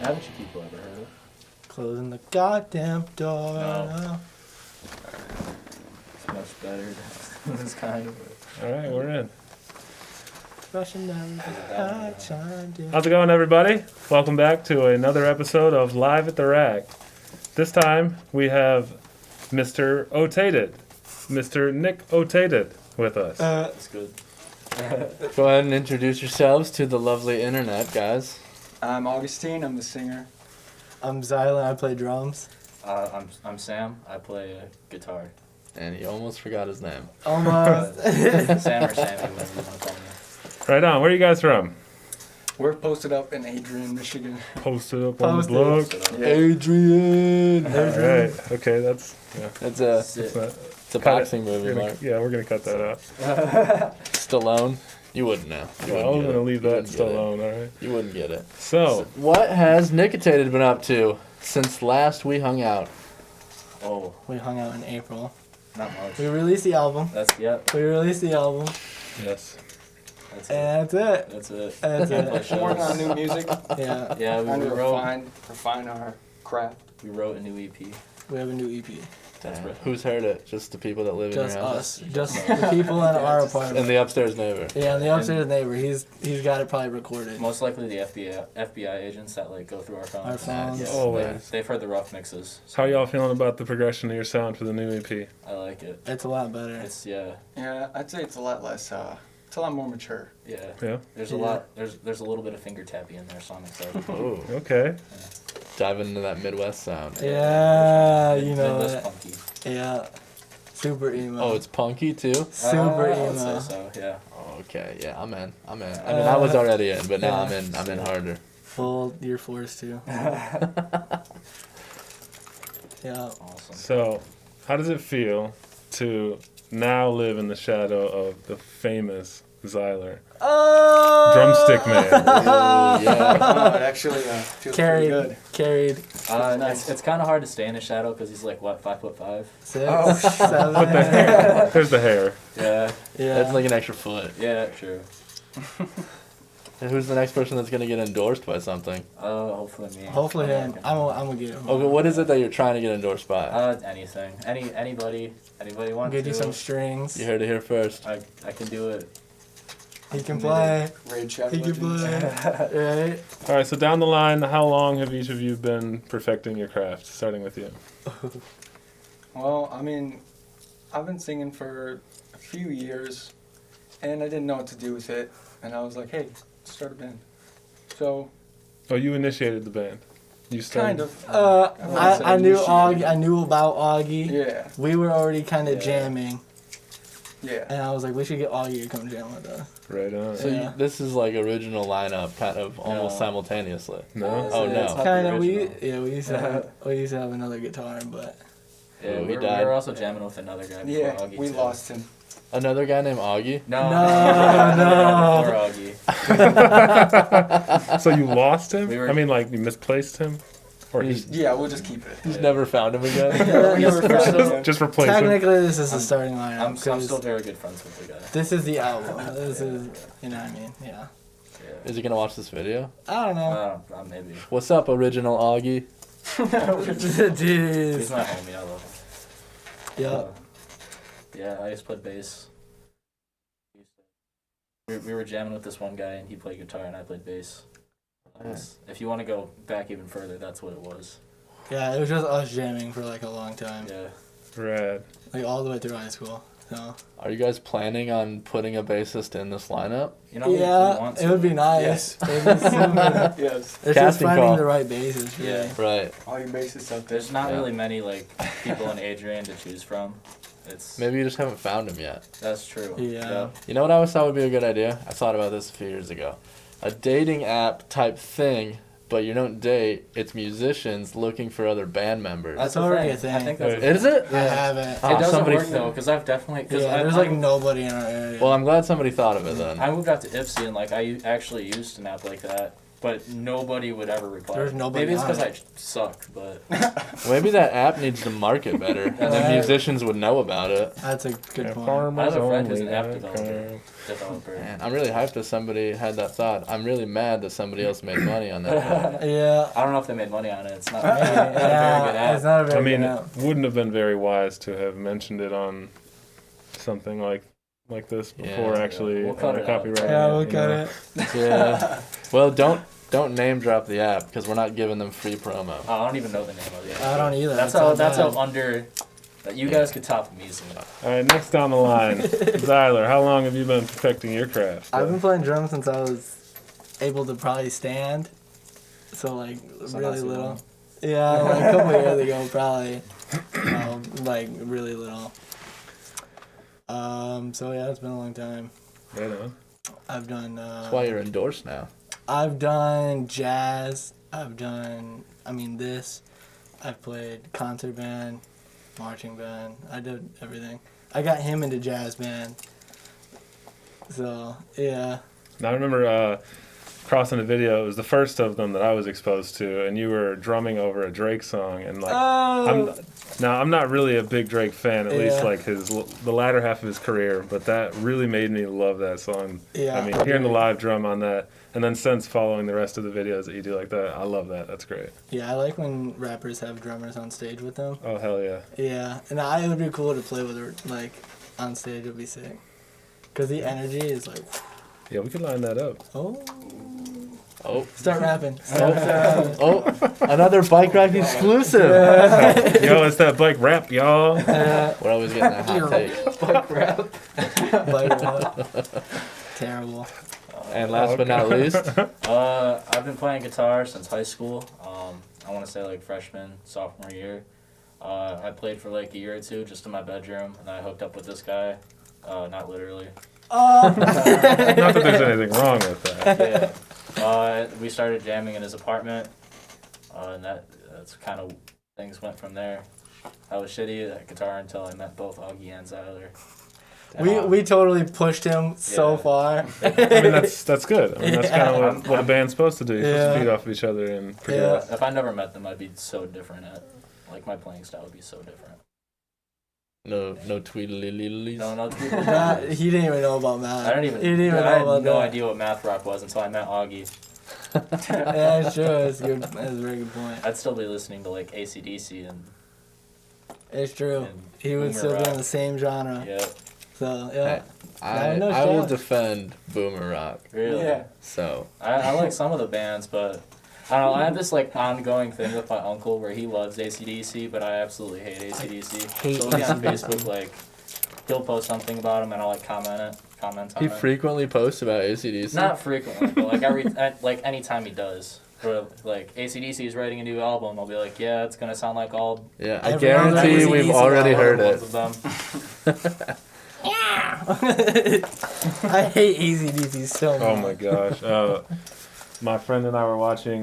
Haven't you people ever heard of it? Closing the goddamn door. No. It's much better than this kind of it. All right, we're in. Rushing down the high time. How's it going, everybody? Welcome back to another episode of Live at the Rack. This time we have Mr. Nicotated, Mr. Nicotated with us. That's good. Go ahead and introduce yourselves to the lovely internet, guys. I'm Augustine. I'm the singer. I'm Zylars. I play drums. I'm Sam. I play guitar. And he almost forgot his name. Almost. Sam or Sammy, whatever you want to call me. Right on. Where are you guys from? We're posted up in Adrian, Michigan. Posted up on the blog. Yeah. Adrian! All right. Okay, that's... Yeah. It's a It's boxing movie, Mark. Yeah, we're going to cut that out. Stallone? You wouldn't know. You Yeah, I wouldn't was get going to it. leave You that wouldn't get it. alone, all right? You wouldn't get it. So, What has Nicotated been up to since last we hung out? Oh, We hung out in April. not much. We released the album. Yep. We released the album. yes. That's it. And that's it. That's it. That's Play it. We're working on shows. new music. Yeah. Yeah, Trying we to wrote. refine our craft. We wrote a new EP. We have a new EP. That's Damn. right. Who's heard it? Just the people that live Just in your house? us. Just the people in our And apartment. the upstairs neighbor. Yeah, and the upstairs neighbor. He's got it probably recorded. Most likely the FBI agents that like go through our phones. Our phones. Yeah, Always. they've heard the rough mixes. How y'all feeling about the progression of your sound for the new EP? I like it. It's a lot better. It's yeah. Yeah, I'd say it's a lot less. It's a lot more mature. Yeah. Yeah? There's a Yeah. lot. There's a little bit of finger tappy in there, so I'm excited. Oh, Okay. dive into that Midwest sound. Yeah, you know Midwest that. punky. Yeah. Super emo. Oh, it's punky too? super I would emo. say so. Yeah. Oh, okay, yeah, I'm in. I mean, I was already in, but now yeah. I'm in harder. Full, you're forced to. Yeah. Awesome. So, how does it feel to now live in the shadow of the famous Zylars? Oh! Drumstick man. Oh, yeah. It actually feels pretty Carried. good. Carried. Nice. It's kind of hard to stay in his shadow because he's like what 5'5". 6, Oh, 7. But the hair. There's the hair. Yeah. Yeah. That's like an extra foot. Yeah. True. And who's the next person that's gonna get endorsed by something? Hopefully me. Hopefully him. working. I'm gonna get him. Okay, what is it that you're trying to get endorsed by? Anything. Anybody wants Get to. you some strings. You heard it here first. I can do it. He can play. Raid Shadow He can Legends. play. Right? All right, so down the line, how long have each of you been perfecting your craft? Starting with you. Well, I mean, I've been singing for a few years, and I didn't know what to do with it. And I was like, hey, let's start a band. So, Oh, you initiated the band. You started. kind of. I knew Augie. I knew about Augie. Yeah, We were already kind of Yeah. jamming, yeah. and I was like, we should get Augie to come jam with us. Right on. So Yeah. this is like original lineup, kind of almost No. simultaneously. No? Oh, no. It's not the Kind of. original. We used to have another guitar, but Yeah, He we died. were also jamming with another guy before Yeah, Augie we too. lost him. Another guy named Augie. No. No. Before Augie. So you lost him? We were- I mean, like, you misplaced him? Or He's- he Yeah, we'll just keep it. Just never found him again. We never found him. just replaced him? technically, this is the I'm- starting lineup. I'm 'cause still very good friends with the guy. This is the album. This is, you know what I mean? Yeah. Yeah. Is he gonna watch this video? I don't know. Maybe. What's up, original Augie? He's Jeez. my homie. I love him. Yeah. Yeah, I just played bass. We were jamming with this one guy, and he played guitar, and I played bass. If you want to go back even further, that's what it was. Yeah, it was just us jamming for like a long time. Yeah. Rad. Like all the way through high school. So. Are you guys planning on putting a bassist in this lineup? You know, we Yeah, want it would be to. nice. It would be super. Yes. It's just Casting finding call. the right bases, really. Yeah. Right. All you bassists out there. There's not Yeah. really many like people in Adrian to choose from. It's Maybe you just haven't found him yet. That's true. Yeah. You know what I always thought would be a good idea? I thought about this a few years ago. A dating app type thing, but you don't date. It's musicians looking for other band members. That's the already a I thing. think that's. Is it? I haven't. Oh, It doesn't somebody work though, because I've definitely. Yeah, there's like nobody in our area. Well, I'm glad somebody thought of it then. I moved out to Ipsy and like I actually used an app like that, but nobody would ever reply. There's nobody Maybe it's on because I it. suck, but Maybe that app needs to market better, and then Right. musicians would know about it. That's a good point. I have a friend who's an app Farmers developer. Man, I'm really hyped that somebody had that thought. I'm really mad that somebody else made money on that app. Yeah. I don't know if they made money on it. It's not, Yeah, not a very good app. it's not a very I mean, good it app. wouldn't have been very wise to have mentioned it on something like this before Yeah. actually We'll cut it out. copyright. Yeah, we'll you cut know. it. Yeah. Well, don't name drop the app because we're not giving them free promo. Oh, I don't even know the name of the app. I don't either. That's It's how. not That's how bad. under. That you guys could top me easily. All right, next down the line, Zylar. How long have you been perfecting your craft? I've been playing drums since I was able to probably stand. So like So really not too little. long. Yeah, like a couple years ago probably. Like really little. So yeah, it's been a long time. Right on. I've done That's why you're endorsed now. I've done jazz. I've done this. I've played concert band, marching band. I did everything. I got him into jazz band. So yeah. Now I remember crossing a video. It was the first of them that I was exposed to, and you were drumming over a Drake song, and like I'm not really a big Drake fan, at least Yeah. like the latter half of his career, but that really made me love that song. Yeah. I mean, hearing the live drum on that, and then since following the rest of the videos that you do like that, I love that. That's great. Yeah, I like when rappers have drummers on stage with them. Oh hell yeah. Yeah, and it would be cool to play with her like on stage. Would be sick. Cause the energy is like, Yeah, we could line that up. oh, Oh, start rapping. oh, another bike rack exclusive. Yo, it's that bike rap, y'all. We're always getting that hot take. Terrible. And last but not least, I've been playing guitar since high school. I want to say like freshman, sophomore year. I played for like a year or two just in my bedroom, and I hooked up with this guy. Not literally. Not that there's anything wrong with that. Yeah. We started jamming in his apartment, and that's kind of things went from there. I was shitty at guitar until I met both Augie and Zylar. We totally pushed him so Yeah. far. I mean, that's good. I mean, that's kind of what a band's supposed to do. You're supposed Yeah. to feed off of each other and progress. If I never met them, I'd be so different like my playing style would be so different. no tweedly No, He didn't even know about math. I don't even. He didn't even I know had about no that. idea what math rock was until I met Augie. Yeah, it's true. It's good. That's a very good point. I'd still be listening to like ACDC and It's true. And He would boomer still be rock. in the same genre. yeah, So yeah. I No will shot. defend boomer rock. really. Yeah. So I like some of the bands, but I don't know. I have this like ongoing thing with my uncle where he loves ACDC, but I absolutely hate ACDC. hate So he'll be on AC/DC. Facebook, like he'll post something about him, and I'll like comment on he it. frequently posts about ACDC. Not frequently, but like anytime he does. Or like ACDC is writing a new album, I'll be like, yeah, it's gonna sound like all Yeah, I Every other guarantee we've AC/DC already heard ones it. of them. I hate ACDC so much. Oh my gosh. My friend and I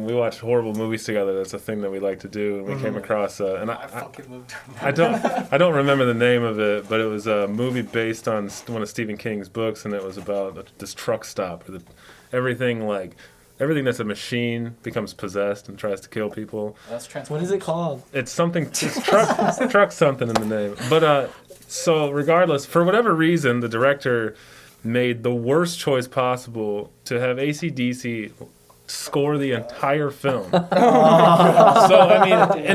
we watched horrible movies together. That's a thing that we like to do. And we came across, and I fucking moved. I don't remember the name of it, but it was a movie based on one of Stephen King's books, and it was about this truck stop where everything that's a machine becomes possessed and tries to kill people. That's What is it called? It's something. It's truck something in the name. But so regardless, for whatever reason, the director made the worst choice possible to have AC/DC score the entire film. So I mean,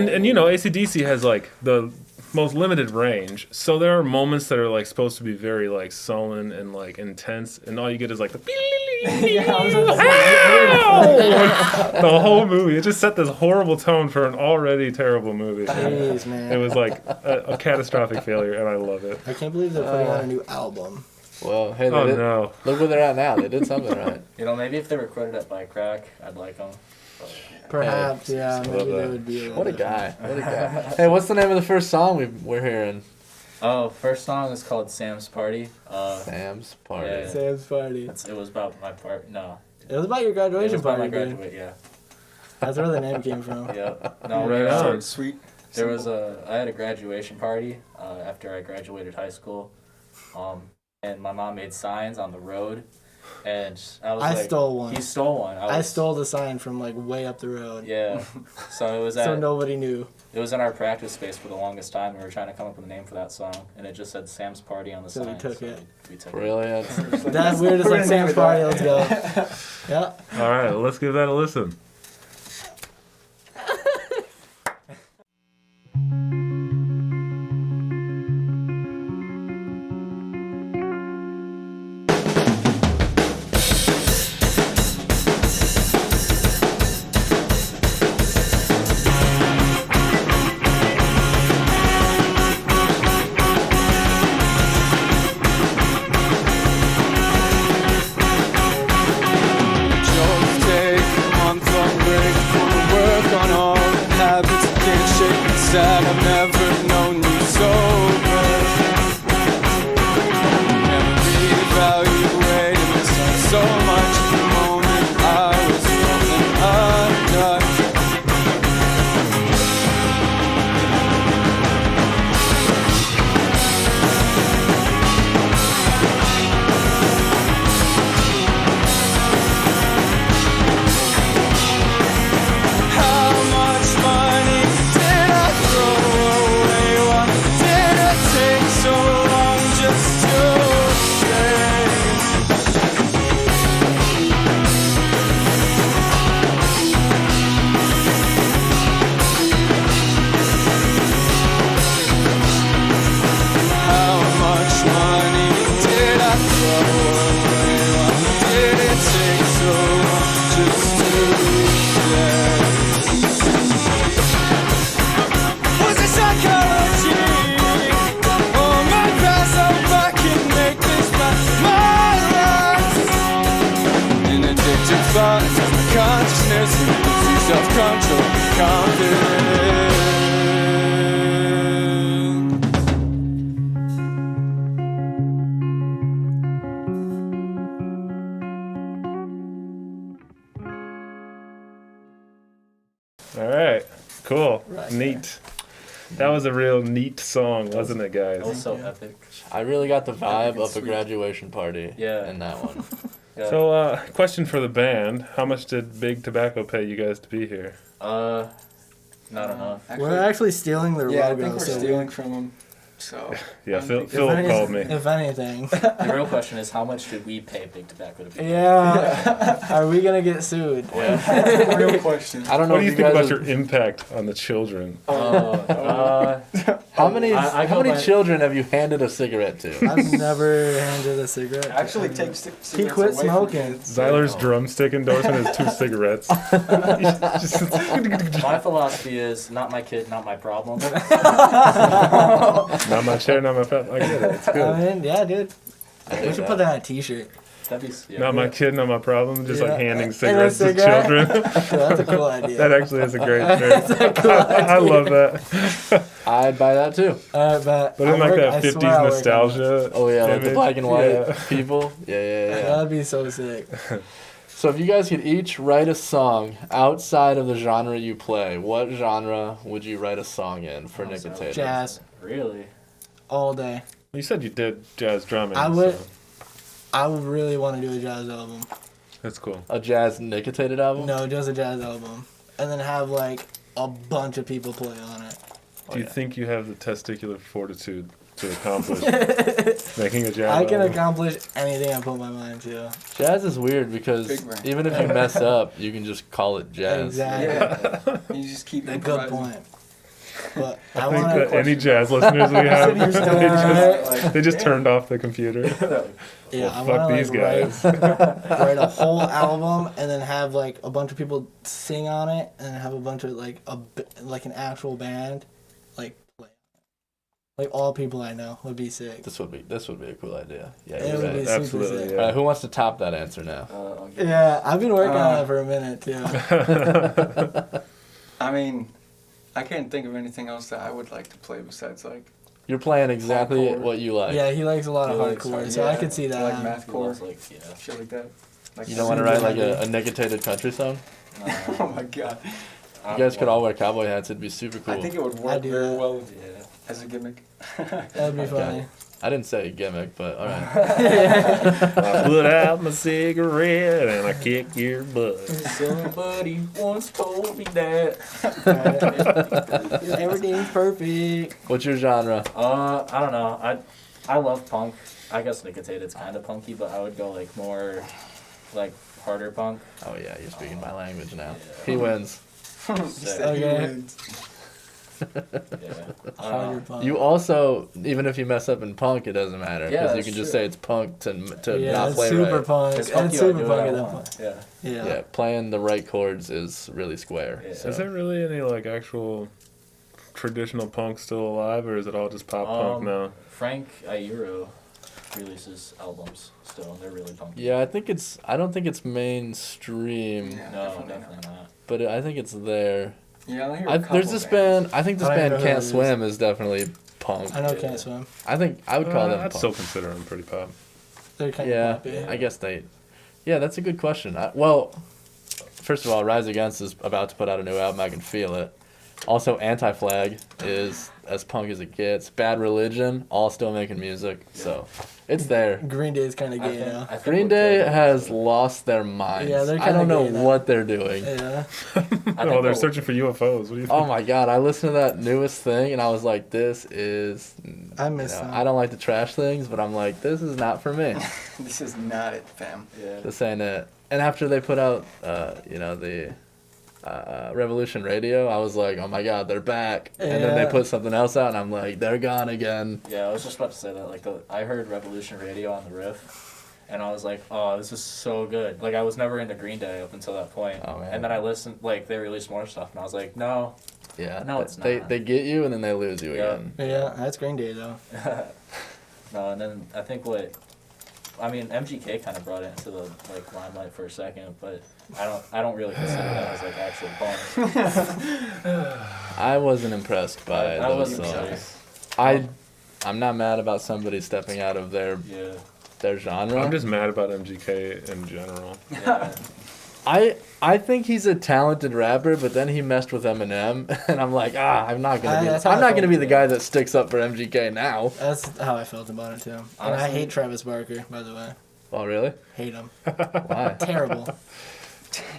and you know, AC/DC has like the most limited range. So there are moments that are like supposed to be very like sullen and like intense, and all you get is like the the whole movie. It just set this horrible tone for an already terrible movie. Jeez, man. It was like a catastrophic failure, and I love it. I can't believe they're putting out a new album. Well, hey, Oh no! look where they're at now. They did something right. You know, maybe if they were credited at by Crack, I'd like them. Perhaps, yeah. love Maybe that. they would be. What a guy. What a guy. Hey, what's the name of the first song we're hearing? Oh, first song is called Sam's Party. Sam's Party. Yeah. Sam's party. It was about my part. No, It was about your it graduation was about party, my dude. graduate. Yeah, That's where the name came from. yep. No, Right on. Short, sweet. there was I had a graduation party after I graduated high school, and my mom made signs on the road, And I was I like, stole one. He stole one. I stole the sign from like way up the road. Yeah. So it was So nobody knew. It was in our practice space for the longest time. We were trying to come up with a name for that song, and it just said Sam's Party on the So sign. we took it. We took Really? it. That's weird. It's like Sam's Party. Let's go. Yeah. All right, well, let's give that a listen. Sad I've never known you sober. Never reevaluated myself so much the moment I was rolling undone. How much money did I throw away? Why did it take so long just to stay? How much money did I throw away? Why did it take so long just to stay? Was it psychology? Or my past, hope I can make this my life? An addictive thought, my consciousness, self-control, confidence. All right, cool, Right neat. That was a real neat song, wasn't it, That was guys? so you. epic. I really got the vibe of a Sweet. graduation party Yeah. in that one. Yeah. So, question for the band: how much did Big Tobacco pay you guys to be here? Not enough. We're actually stealing their Yeah, I logo. think we're so stealing from them. So Yeah, I don't think- Philip called me. If anything. The real question is, how much did we pay Big Tobacco to be? Yeah. Are we gonna get sued? Yeah. real question. I don't know What do if you think about guys your impact on the children? How many I how go many by- children have you handed a cigarette to? I've never handed a cigarette. to Actually, anyone. take cigarettes He quit away from smoking. kids. Zylar's drumstick endorsement is 2 cigarettes. My philosophy is, not my kid, not my problem. Not my chair, not my pet. I get it. It's I good. mean, yeah, dude. I We dig should that. put that on a t-shirt. That'd be, yeah. Not my kid, not my problem. Just like Yeah. handing And a cigarettes to cigarette. children. Yeah, that's a cool idea. That actually is a great That's shirt. a cool idea. I love that. I'd buy that too. But But in I'll like work- that I 50s swear I'll work on nostalgia. Oh yeah, like the image. black and white Yeah. people. Yeah. that. That'd be so sick. So if you guys could each write a song outside of the genre you play, what genre would you write a song in for Oh, so Nicotated? Jazz Really? all day. You said you did jazz drumming. I would- so I would really want to do a jazz album. that's cool. A jazz Nicotated album? No, just a jazz album, and then have like a bunch of people play on it. Do you yeah. think you have the testicular fortitude to accomplish making a jazz I can album? accomplish anything I put my mind to. Jazz is weird because Big brain. even if you mess up, you can just call it jazz. Exactly. Yeah. You just keep A good improvising. point. But I I think want that to. any jazz listeners we have, You're still they just, Like, they just turned off the computer. Yeah, Well, I fuck want these to guys. write a whole album and then have like a bunch of people sing on it, and then have a bunch of like like an actual band, like play. Like all people I know would be sick. This would be a cool idea. Yeah, It you're would right. be super Absolutely, sick. yeah. All right, who wants to top that answer now? I'll give Yeah, I've been working on it for a minute too. I mean, I can't think of anything else that I would like to play besides like. You're playing exactly Hardcore. what you like. Yeah, he likes a lot of He likes hardcore, hard- so I yeah, could see that. like happening. math He core, loves, like, yeah. shit like that. Like You don't want to write like a Nicotated country song? Oh my god! You guys could all wear cowboy hats. It'd be super cool. I think it would I work do very that. well Yeah. as a gimmick. That'd be funny. I didn't say gimmick, but all right. I put out my cigarette and I kick your butt. Somebody once told me that. Everything's perfect. What's your genre? I don't know. I love punk. I guess Nicotated's kind of punky, but I would go like more like harder punk. Oh yeah, you're speaking my language now. He wins. Sick. Okay. Yeah. Harder punk. You also, even if you mess up in punk, it doesn't matter Yeah, because you that's can just true. say it's punk to yeah, not it's play super right. punk. It's It's funky, I super do punk what I at that want. point. Yeah. Yeah. Yeah, playing the right chords is really square. Yeah. So. Is there really any like actual traditional punk still alive, or is it all just pop punk now? Frank Iero releases albums still. They're really punky. Yeah, I don't think it's mainstream, Yeah, No, definitely definitely not. not. but I think it's there. Yeah, I hear a There's couple this bands. band. I think this I don't band know who Can't it is. Swim is definitely punk. I know Yeah. Can't Swim. I think I would call them I'd punk. still consider them pretty pop. They're kind Yeah, of poppy. I guess they. Yeah, that's a good question. Well, first of all, Rise Against is about to put out a new album. I can feel it. Also, Anti-Flag is as punk as it gets. Bad Religion, all still making music. So, it's there. Green Day is kind of gay now. I think Green what Day killed it has was, lost their minds. Yeah, they're I kinda don't know gay now. what they're doing. Yeah. I think Oh, they're what- searching for UFOs. What do you think? Oh my god, I listened to that newest thing and I was like, this is. I miss them. I don't like to trash things, but I'm like, this is not for me. This is not it, fam. Yeah. This ain't it. And after they put out, the Revolution Radio, I was like, oh my god, they're back. And then they Yeah. put something else out and I'm like, they're gone again. Yeah, I was just about to say that. Like, I heard Revolution Radio on the riff, and I was like, oh, this is so good. Like, I was never into Green Day up until that point. Oh, man. And then I listened, like, they released more stuff, and I was like, no. Yeah. No, it's they, not. They get you and then they lose you Yeah. again. Yeah, that's Green Day though. No, and then I think MGK kind of brought it into the, like, limelight for a second, but I don't really consider that as, like, actual punk. I wasn't impressed by I those wasn't songs. either. I'm not mad about somebody stepping out of their Yeah. genre. I'm just mad about MGK in general. Yeah. I think he's a talented rapper, but then he messed with Eminem, and I'm like, I'm not gonna that's how I I'm not felt gonna be the about guy it. that sticks up for MGK now. That's how I felt about it too. And I Honestly- hate Travis Barker, by the way. Oh really? Hate him. Why? Terrible.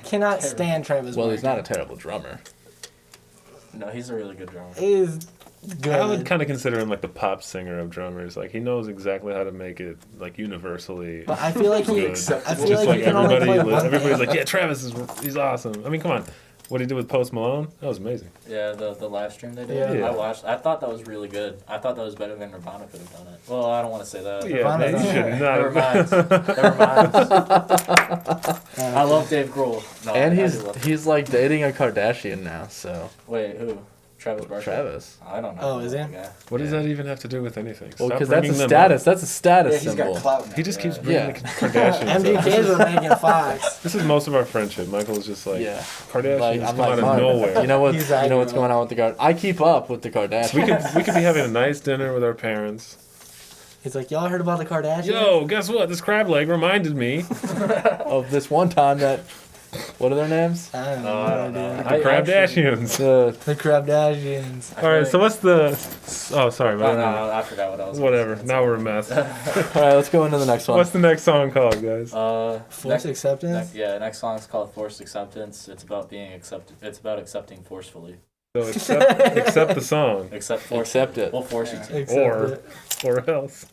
Cannot stand Travis Well, Barker. he's not a terrible drummer. No, he's a really good drummer. He's good. I would kind of consider him like the pop singer of drummers. Like he knows exactly how to make it like universally. But I feel like he. good. I feel Just like, he can only play one everybody's thing. like, yeah, Travis he's awesome. I mean, come on, what he did with Post Malone, that was amazing. Yeah, the live stream they did. Yeah. I watched. I thought that was really good. I thought that was better than Nirvana could have done it. Well, I don't want to say that. Yeah, Nirvana's you not- should Never not. mind. Never mind. I love Dave Grohl. No, And I do love he's like dating a Kardashian now, so Wait, who? Travis Barker? Travis. I don't know. Oh, is he? that guy. What does that even have to do with anything? Well, Stop because that's a bringing them status. up. That's a status Yeah, he's symbol. got clout now. He just keeps Yeah. bringing Yeah. the Kardashians. up. MGK's with Megan Fox. This is most of our friendship. Michael is just like, Yeah. Kardashians Like, I'm come like, out of Mark, nowhere. You know what? He's You know what's aggro. going on with the Kardashians? I keep up with the Kardashians. We could be having a nice dinner with our parents. He's like, y'all heard about the Kardashians? Yo, guess what? This crab leg reminded me. Of this one time that, what are their names? I don't know. Oh, I don't know. The I actually- Kardashians. The The Kardashians. I All right, feel so what's the? Oh, sorry, like- but no, I forgot what I was. whatever. Now we're a mess. all right, let's go into the next one. What's the next song called, guys? Forced acceptance? Next song is called Forced Acceptance. It's about being accepted. It's about accepting forcefully. So accept the song, Accept forcefully. Accept it. We'll force you to. Accept or it. or else.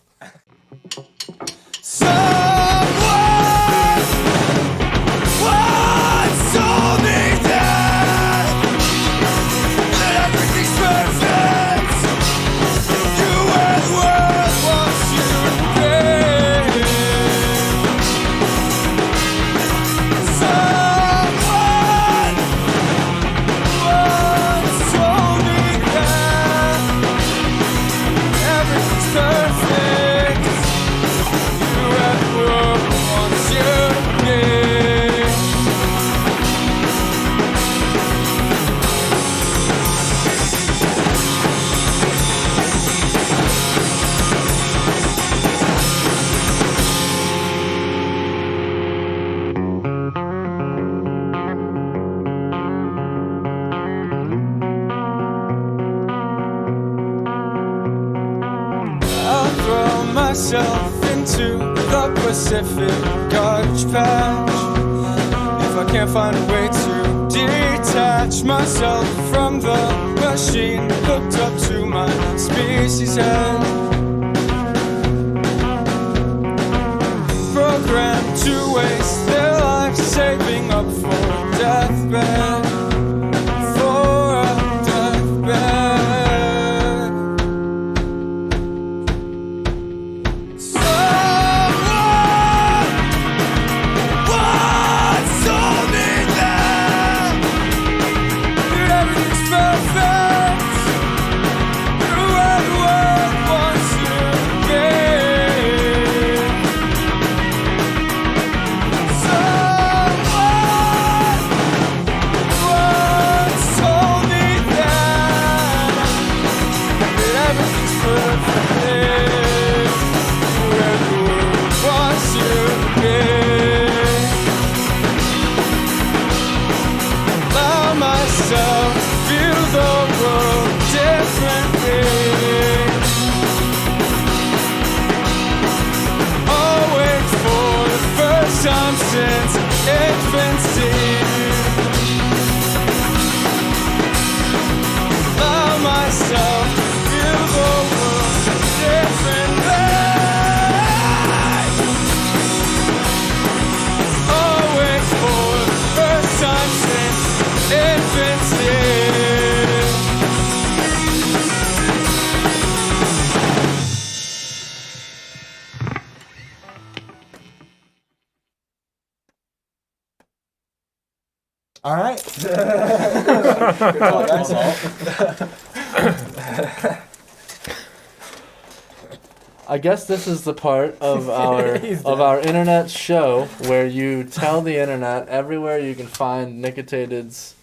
Once told me that everything's perfect. You were the world once you came. Someone once told me that everything's perfect. You were specific garbage patch. If I can't find a way to detach myself from the machine hooked up to my species head, programmed to waste their lives saving up for deathbed. For a deathbed. Someone once told me that everything's perfect. The way the world wants to be. Someone once told me that everything's perfect. The way the world wants to be. Allow myself to feel the world differently. Awake for the first time since infancy. Allow myself to feel the world differently. Awake for the first time since infancy. All right. I guess this is the part of our He's of done. our internet show where you tell the internet everywhere you can find Nicotated's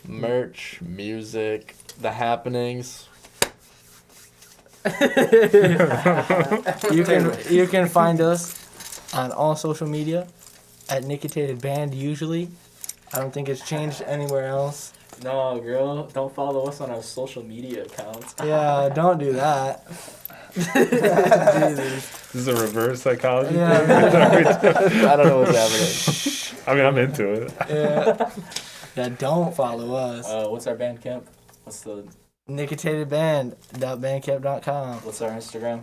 merch, music, the happenings. You can find us on all social media at Nicotated Band usually. I don't think it's changed anywhere else. No, girl, don't follow us on our social media accounts. Yeah, don't do that. Jesus. This is a reverse psychology Yeah. thing. I don't know what's happening. I mean, I'm into it. Yeah. Yeah, don't follow us. What's our Bandcamp? What's Nicotatedband.bandcamp.com. our Instagram?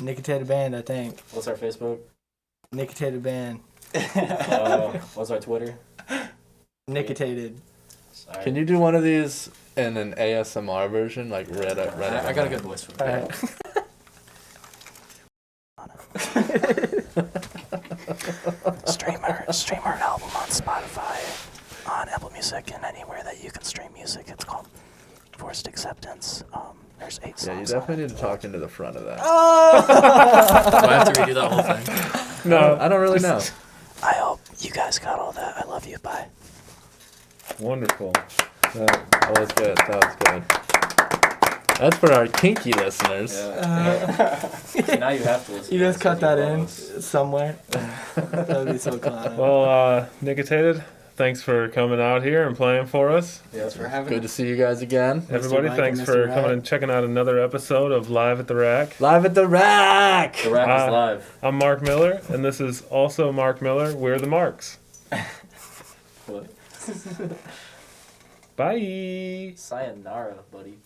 Nicotated Band, I think. What's our Facebook? Nicotated Band. What's our Twitter? Nicotated. Sorry. Can you do one of these in an ASMR version, like read it? I got a good voice for that. Stream our album on Spotify, on Apple Music, and anywhere that you can stream music. It's called Forced Acceptance. There's 8 songs. Yeah, you definitely need to talk into the front of that. Do I have to redo that whole thing? No, I don't really know. I hope you guys got all that. I love you. Bye. wonderful. That was good. That was good. That's for our kinky listeners. Yeah. Now you have to listen. You to just this cut that as in well. somewhere. That would be so clown. Well, Nicotated, thanks for coming out here and playing for us. Thanks for having Good to us. see you guys again. Everybody, Mike thanks and for Mr. coming Rack. and checking out another episode of Live at the Rack. Live at the rack. The rap is live. I'm Mark Miller, and this is also Mark Miller. We're the Marks. What? Bye. Sayonara, buddy.